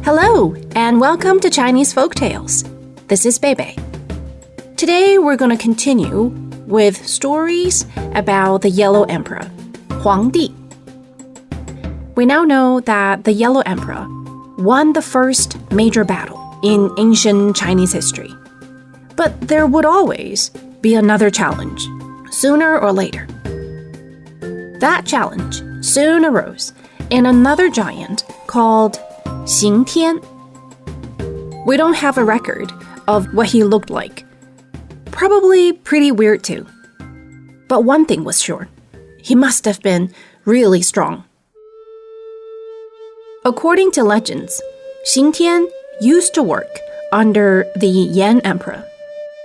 Hello, and welcome to Chinese Folktales. This is Bebe. Today we're going to continue with stories about the Yellow Emperor, Huang Di. We now know that the Yellow Emperor won the first major battle in ancient Chinese history. But there would always be another challenge, sooner or later. That challenge soon arose in another giant called Xing Tian. We don't have a record of what he looked like. Probably pretty weird too. But one thing was sure. He must have been really strong. According to legends, Xing Tian used to work under the Yan Emperor,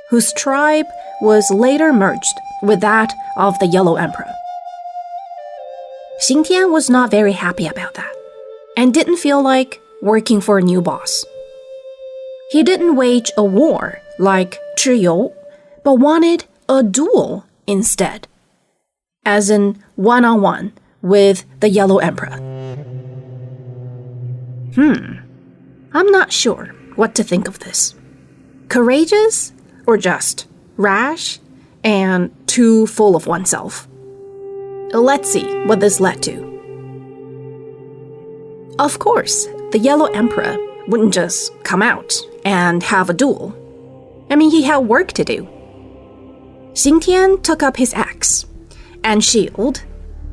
whose tribe was later merged with that of the Yellow Emperor. Xing Tian was not very happy about that, and didn't feel like working for a new boss. He didn't wage a war like Zhi You, but wanted a duel instead, as in one-on-one with the Yellow Emperor. I'm not sure what to think of this. Courageous or just rash and too full of oneself? Let's see what this led to. Of course, the Yellow Emperor wouldn't just come out and have a duel. I mean, he had work to do. Xing Tian took up his axe and shield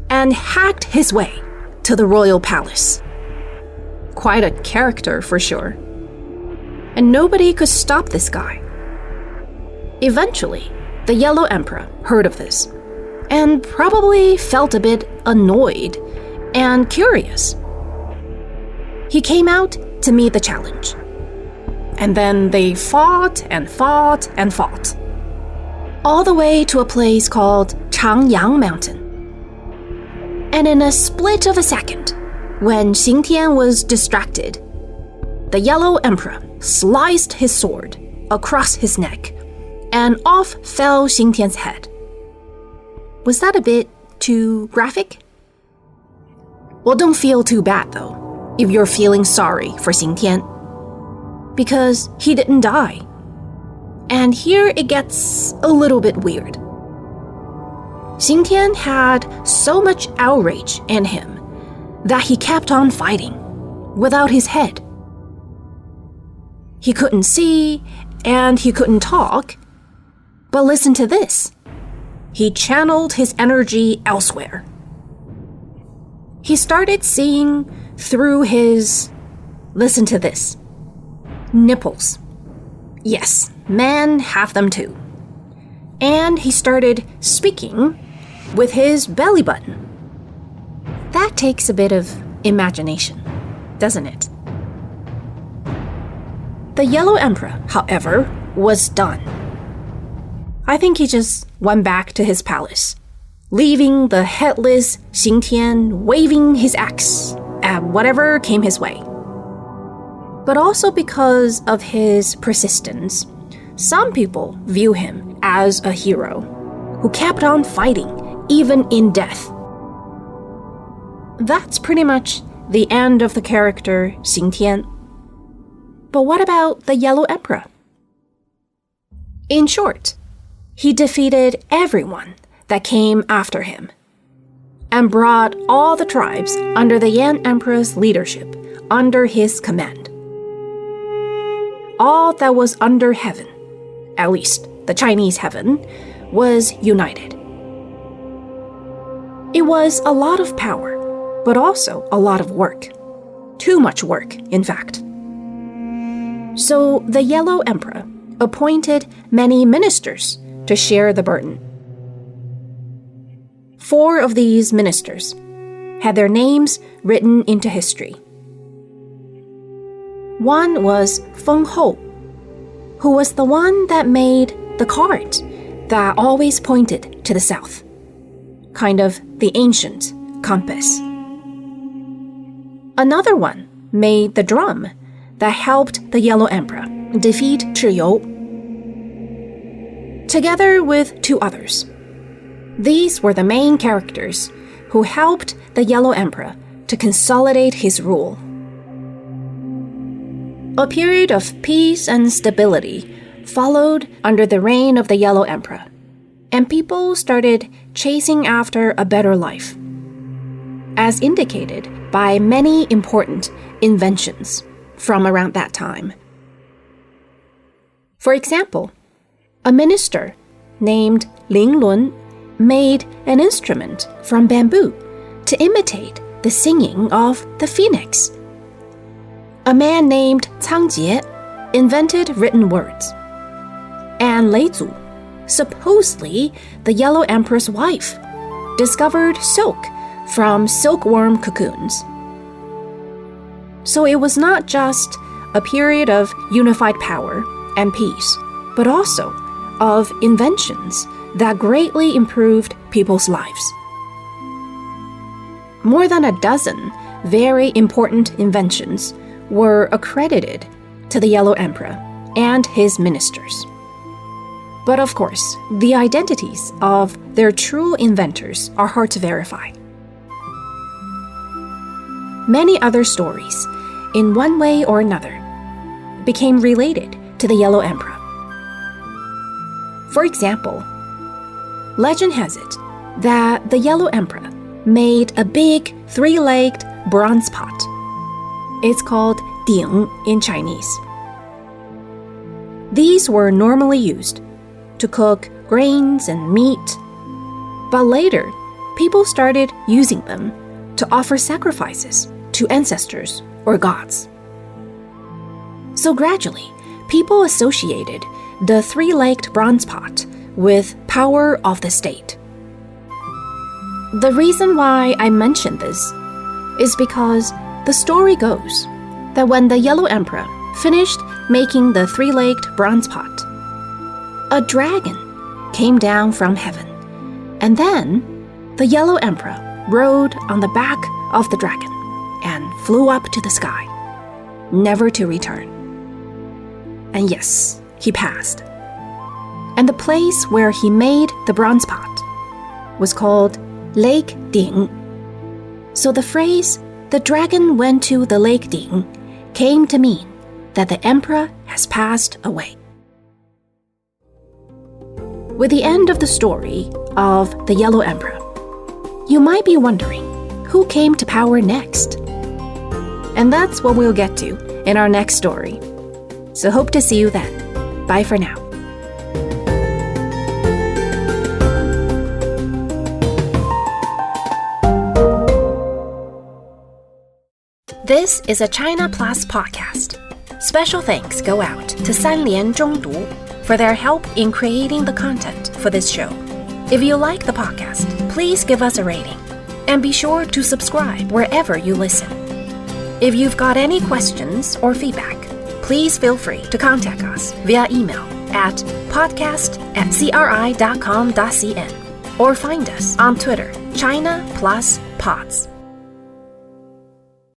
and hacked his way to the royal palace. Quite a character for sure. And nobody could stop this guy. Eventually, the Yellow Emperor heard of this and probably felt a bit annoyed and curious. He came out to meet the challenge. And then they fought and fought and fought, all the way to a place called Changyang Mountain. And in a split of a second, when Xing Tian was distracted, the Yellow Emperor sliced his sword across his neck, and off fell Xing Tian's head. Was that a bit too graphic? Well, don't feel too bad though, if you're feeling sorry for Xing Tian, because he didn't die. And here it gets a little bit weird. Xing Tian had so much outrage in him that he kept on fighting without his head. He couldn't see and he couldn't talk, but listen to this. He channeled his energy elsewhere. He started seeing through his, listen to this, nipples. Yes, men have them too. And he started speaking with his belly button. That takes a bit of imagination, doesn't it? The Yellow Emperor, however, was done. I think he just went back to his palace, leaving the headless Xing Tian waving his axe at whatever came his way. But also because of his persistence, some people view him as a hero who kept on fighting, even in death. That's pretty much the end of the character Xing Tian. But what about the Yellow Emperor? In short, he defeated everyone that came after him and brought all the tribes under the Yan Emperor's leadership under his command. All that was under heaven, at least the Chinese heaven, was united. It was a lot of power, but also a lot of work. Too much work, in fact. So the Yellow Emperor appointed many ministers to share the burden. 4 of these ministers had their names written into history. One was Feng Hou, who was the one that made the cart that always pointed to the south, kind of the ancient compass. Another one made the drum that helped the Yellow Emperor defeat Zhi You, together with 2 others. These were the main characters who helped the Yellow Emperor to consolidate his rule. A period of peace and stability followed under the reign of the Yellow Emperor, and people started chasing after a better life, as indicated by many important inventions from around that time. For example, a minister named Ling Lun made an instrument from bamboo to imitate the singing of the phoenix. A man named Cang Jie invented written words. And Lei Zu, supposedly the Yellow Emperor's wife, discovered silk from silkworm cocoons. So it was not just a period of unified power and peace, but also of inventions that greatly improved people's lives. More than a dozen very important inventions were accredited to the Yellow Emperor and his ministers. But of course, the identities of their true inventors are hard to verify. Many other stories, in one way or another, became related to the Yellow Emperor. For example, legend has it that the Yellow Emperor made a big three-legged bronze pot. It's called Ding in Chinese. These were normally used to cook grains and meat, but later people started using them to offer sacrifices to ancestors or gods. So gradually, people associated the three-legged bronze pot with power of the state. The reason why I mention this is because the story goes that when the Yellow Emperor finished making the three-legged bronze pot, a dragon came down from heaven, and then the Yellow Emperor rode on the back of the dragon and flew up to the sky, never to return. And yes, he passed. And the place where he made the bronze pot was called Lake Ding. So the phrase, "the dragon went to the Lake Ding," came to mean that the emperor has passed away. With the end of the story of the Yellow Emperor, you might be wondering who came to power next. And that's what we'll get to in our next story. So hope to see you then. Bye for now. This is a China Plus podcast. Special thanks go out to Sanlian Zhongdu for their help in creating the content for this show. If you like the podcast, please give us a rating and be sure to subscribe wherever you listen. If you've got any questions or feedback, please feel free to contact us via email at podcast@cri.com.cn or find us on Twitter, China Plus Pods.